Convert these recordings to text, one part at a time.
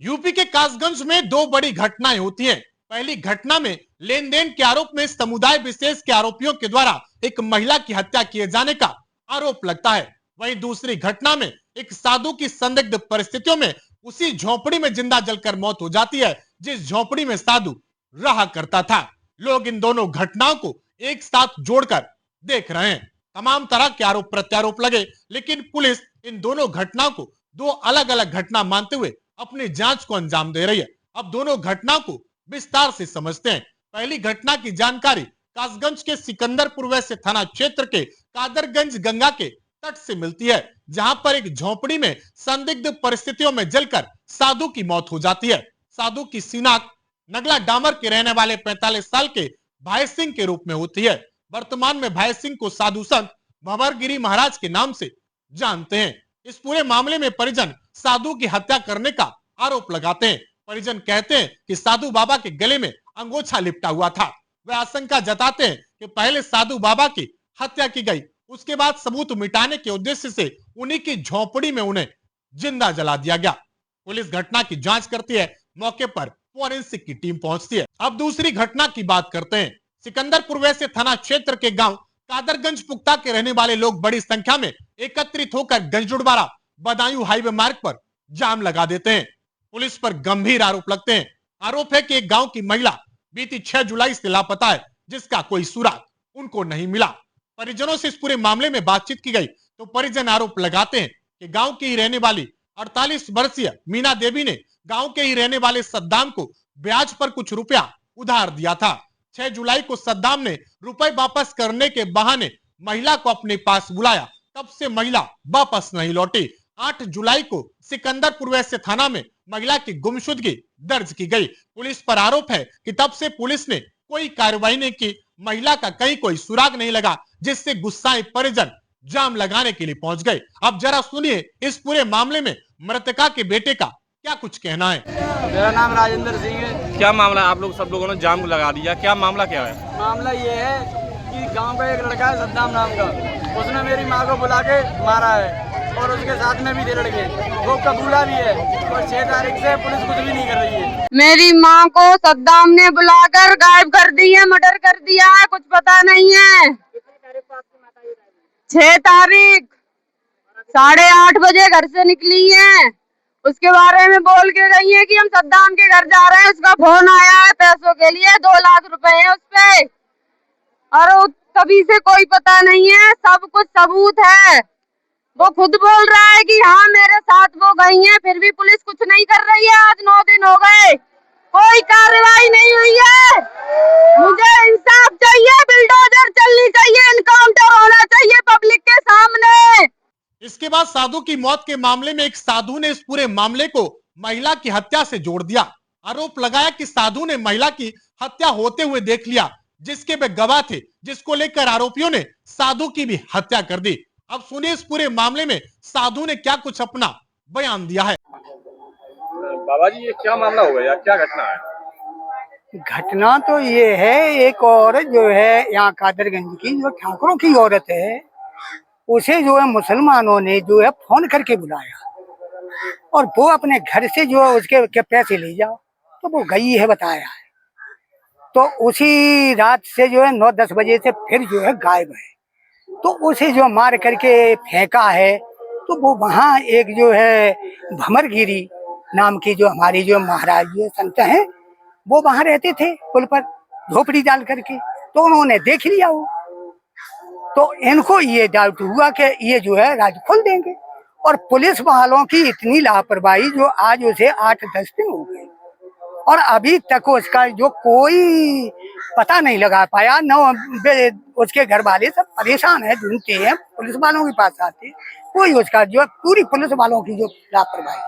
UP के कासगंज में दो बड़ी घटनाएं होती हैं। पहली घटना में लेन देन के आरोप में समुदाय विशेष के आरोपियों के द्वारा एक महिला की हत्या किए जाने का आरोप लगता है। वहीं दूसरी घटना में एक साधु की संदिग्ध परिस्थितियों में उसी झोपड़ी में जिंदा जलकर मौत हो जाती है जिस झोपड़ी में साधु रहा करता था। लोग इन दोनों घटनाओं को एक साथ जोड़कर देख रहे हैं। तमाम तरह के आरोप प्रत्यारोप लगे, लेकिन पुलिस इन दोनों घटनाओं को दो अलग अलग घटना मानते हुए अपनी जांच को अंजाम दे रही है। अब दोनों घटनाओं को विस्तार से समझते हैं। पहली घटना की जानकारी कासगंज के सिकंदरपुर वैश्य थाना क्षेत्र के कादरगंज गंगा के तट से मिलती है, जहां पर एक झोपड़ी में संदिग्ध परिस्थितियों में जलकर साधु की मौत हो जाती है। साधु की शिनाख्त नगला डामर के रहने वाले 45 साल के भाई सिंह के रूप में होती है। वर्तमान में भाई सिंह को साधु संत भंवरगिरी महाराज के नाम से जानते हैं। इस पूरे मामले में परिजन साधु की हत्या करने का आरोप लगाते हैं। परिजन कहते हैं कि साधु बाबा के गले में अंगोछा लिपटा हुआ था। वे आशंका जताते हैं कि पहले साधु बाबा की हत्या की गई, उसके बाद सबूत मिटाने के उद्देश्य से उन्हीं की झोपड़ी में उन्हें जिंदा जला दिया गया। पुलिस घटना की जांच करती है। मौके पर फोरेंसिक की टीम पहुंचती है। अब दूसरी घटना की बात करते हैं। सिकंदरपुर वैश्य थाना क्षेत्र के गांव कादरगंज पुख्ता के रहने वाले लोग बड़ी संख्या में एकत्रित होकर गंजडुड़बारा बदायूं हाईवे मार्ग पर जाम लगा देते हैं। पुलिस पर गंभीर आरोप लगते हैं। आरोप है कि एक गांव की महिला बीती 6 जुलाई से लापता है, जिसका कोई सुराग उनको नहीं मिला। परिजनों से इस पूरे मामले में बातचीत की गई तो परिजन आरोप लगाते हैं कि गांव की ही रहने वाली 48 वर्षीय मीना देवी ने गांव के ही रहने वाले सद्दाम को ब्याज पर कुछ रुपया उधार दिया था। 6 जुलाई को सद्दाम ने रुपए वापस करने के बहाने महिला को अपने पास बुलाया, तब से महिला वापस नहीं लौटी। 8 जुलाई को सिकंदरपुर वैश्य थाना में महिला की गुमशुदगी दर्ज की गई। पुलिस पर आरोप है कि तब से पुलिस ने कोई कार्रवाई नहीं की, महिला का कहीं कोई सुराग नहीं लगा, जिससे गुस्साए परिजन जाम लगाने के लिए पहुंच गए। अब जरा सुनिए इस पूरे मामले में मृतका के बेटे का क्या कुछ कहना है। मेरा नाम राजेंद्र सिंह है। क्या मामला, आप लोग सब लोगों ने जाम लगा दिया, क्या मामला क्या है? मामला ये है कि गांव का एक लड़का है सद्दाम नाम का, उसने मेरी माँ को बुला के मारा है और उसके साथ में भी 2 लड़के, वो कबूला भी है और 6 तारीख से पुलिस कुछ भी नहीं कर रही है। मेरी माँ को सद्दाम ने बुलाकर गायब कर दी है, मर्डर कर दिया है, कुछ पता नहीं है। 6 तारीख 8:30 बजे घर से निकली है। उसके बारे में बोल के गई है कि हम सद्दाम के घर जा रहे हैं। उसका फोन आया है पैसों के लिए, 2 लाख रुपए है उस पे, और तभी से कोई पता नहीं है। सब कुछ सबूत है। वो खुद बोल रहा है कि हाँ मेरे साथ वो गई है, फिर भी पुलिस कुछ नहीं कर रही है। आज 9 दिन हो गए, कोई कार्रवाई नहीं हुई है। मुझे इंसाफ चाहिए, बिल्डोजर चलनी चाहिए, एनकाउंटर होना चाहिए पब्लिक के सामने। इसके बाद साधु की मौत के मामले में एक साधु ने इस पूरे मामले को महिला की हत्या से जोड़ दिया। आरोप लगाया कि साधु ने महिला की हत्या होते हुए देख लिया, जिसके वे गवाह थे, जिसको लेकर आरोपियों ने साधु की भी हत्या कर दी। अब सुनिए इस पूरे मामले में साधु ने क्या कुछ अपना बयान दिया है। बाबा जी, ये क्या मामला हो गया, क्या घटना है? घटना तो ये है, एक औरत जो है यहाँ कादरगंज की, जो ठाकुरों की औरत है, उसे जो है मुसलमानों ने जो है फोन करके बुलाया और वो अपने घर से जो है उसके के पैसे ले जाओ, तो वो गई है, बताया है। तो उसी रात से जो है 9-10 बजे से फिर जो है गायब है। तो उसे जो मार करके फेंका है। तो वो वहाँ एक जो है भंवरगिरी नाम की जो हमारी जो महाराज जो संत हैं, वो वहाँ रहते थे पुल पर झोपड़ी डाल करके, तो उन्होंने देख लिया वो। तो इनको ये डाउट हुआ कि ये जो है राज खोल देंगे, और पुलिस वालों की इतनी लापरवाही जो आज उसे 8-10 दिन हो गए और अभी तक उसका जो कोई पता नहीं लगा पाया। न उसके घर वाले सब परेशान है, ढूंढते हैं, पुलिस वालों के पास आते हैं, कोई उसका जो पूरी पुलिस वालों की जो लापरवाही।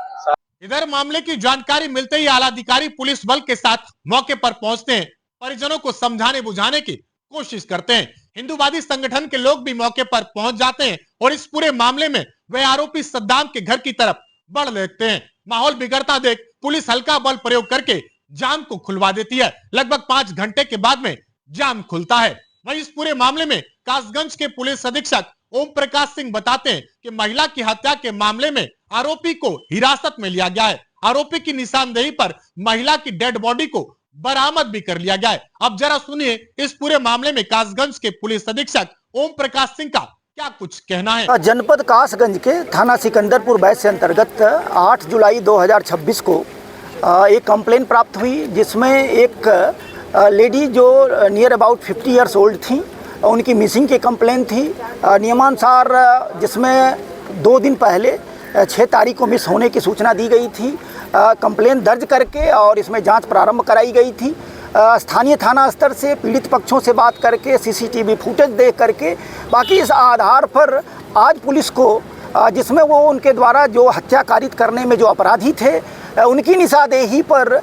इधर मामले की जानकारी मिलते ही आला अधिकारी पुलिस बल के साथ मौके पर पहुंचते हैं, परिजनों को समझाने बुझाने की कोशिश करते हैं। हिंदूवादी संगठन के लोग भी मौके पर पहुंच जाते हैं और इस पूरे मामले में वे आरोपी सद्दाम के घर की तरफ बढ़ लेते हैं। माहौल बिगड़ता देख पुलिस हल्का बल प्रयोग करके जाम को खुलवा देती है। लगभग 5 घंटे के बाद में जाम खुलता है। वहीं इस पूरे मामले में कासगंज के पुलिस अधीक्षक ओम प्रकाश सिंह बताते हैं कि महिला की हत्या के मामले में आरोपी को हिरासत में लिया गया है। आरोपी की निशानदेही पर महिला की डेड बॉडी को बरामद भी कर लिया गया है। अब जरा सुनिए इस पूरे मामले में कासगंज के पुलिस अधीक्षक ओम प्रकाश सिंह का क्या कुछ कहना है। जनपद कासगंज के थाना सिकंदरपुर बैस से अंतर्गत 8 जुलाई 2026 को एक कंप्लेंट प्राप्त हुई, जिसमें एक लेडी जो नियर अबाउट 50 इयर्स ओल्ड थी, उनकी मिसिंग की कंप्लेंट थी। नियमानुसार जिसमें 2 दिन पहले 6 तारीख को मिस होने की सूचना दी गई थी। कंप्लेंट दर्ज करके और इसमें जांच प्रारंभ कराई गई थी। स्थानीय थाना स्तर से पीड़ित पक्षों से बात करके सीसीटीवी फुटेज देख करके बाकी इस आधार पर आज पुलिस को जिसमें वो उनके द्वारा जो हत्या कारित करने में जो अपराधी थे उनकी निशानदेही पर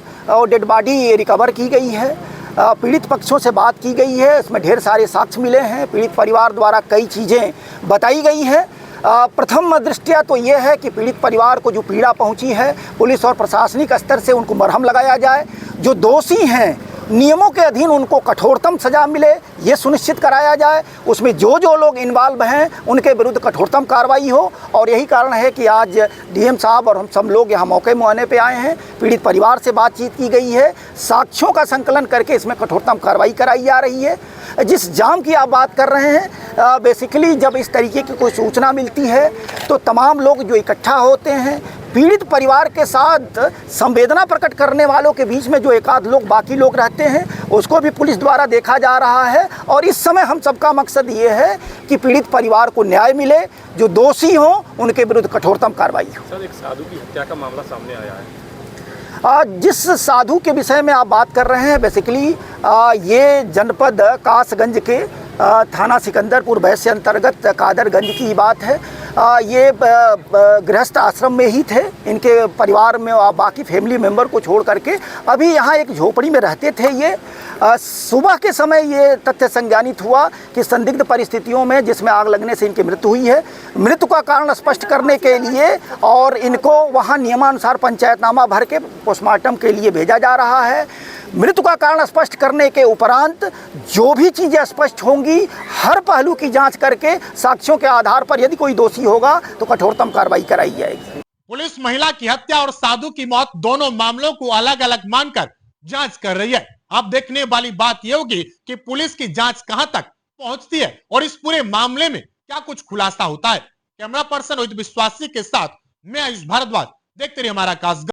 डेड बॉडी रिकवर की गई है। पीड़ित पक्षों से बात की गई है, इसमें ढेर सारे साक्ष्य मिले हैं। पीड़ित परिवार द्वारा कई चीज़ें बताई गई हैं। प्रथम दृष्टया तो ये है कि पीड़ित परिवार को जो पीड़ा पहुंची है, पुलिस और प्रशासनिक स्तर से उनको मरहम लगाया जाए। जो दोषी हैं नियमों के अधीन उनको कठोरतम सजा मिले, ये सुनिश्चित कराया जाए। उसमें जो लोग इन्वॉल्व हैं उनके विरुद्ध कठोरतम कार्रवाई हो। और यही कारण है कि आज डीएम साहब और हम सब लोग यहाँ मौके मुआयने पे आए हैं। पीड़ित परिवार से बातचीत की गई है, साक्ष्यों का संकलन करके इसमें कठोरतम कार्रवाई कराई जा रही है। जिस जाम की आप बात कर रहे हैं, बेसिकली जब इस तरीके की कोई सूचना मिलती है तो तमाम लोग जो इकट्ठा होते हैं, पीड़ित परिवार के साथ संवेदना प्रकट करने वालों के बीच में जो एकाध लोग बाकी लोग रहते हैं, उसको भी पुलिस द्वारा देखा जा रहा है। और इस समय हम सबका मकसद ये है कि पीड़ित परिवार को न्याय मिले, जो दोषी हों उनके विरुद्ध कठोरतम कार्रवाई हो। सर, एक साधु की हत्या का मामला सामने आया है। जिस साधु के विषय में आप बात कर रहे हैं, बेसिकली ये जनपद कासगंज के थाना सिकंदरपुर बैस से अंतर्गत कादरगंज की बात है। ये गृहस्थ आश्रम में ही थे। इनके परिवार में बाकी फैमिली मेंबर को छोड़ करके अभी यहाँ एक झोपड़ी में रहते थे। ये सुबह के समय ये तथ्य संज्ञानित हुआ कि संदिग्ध परिस्थितियों में जिसमें आग लगने से इनकी मृत्यु हुई है। मृत्यु का कारण स्पष्ट करने के लिए और इनको वहाँ नियमानुसार पंचायतनामा भर के पोस्टमार्टम के लिए भेजा जा रहा है। मृत्यु का कारण स्पष्ट करने के उपरांत जो भी चीज़ें स्पष्ट होंगी, हर पहलू की जांच करके साक्ष्यों के आधार पर यदि कोई दोषी होगा तो कठोरतम कार्रवाई कराई जाएगी। पुलिस महिला की हत्या और साधु की मौत दोनों मामलों को अलग अलग मानकर जांच कर रही है। अब देखने वाली बात यह होगी कि पुलिस की जांच कहां तक पहुंचती है और इस पूरे मामले में क्या कुछ खुलासा होता है। कैमरा पर्सन रोहित विश्वासी के साथ मैं आयुष भारद्वाज, देखते रहिए हमारा कासगंज।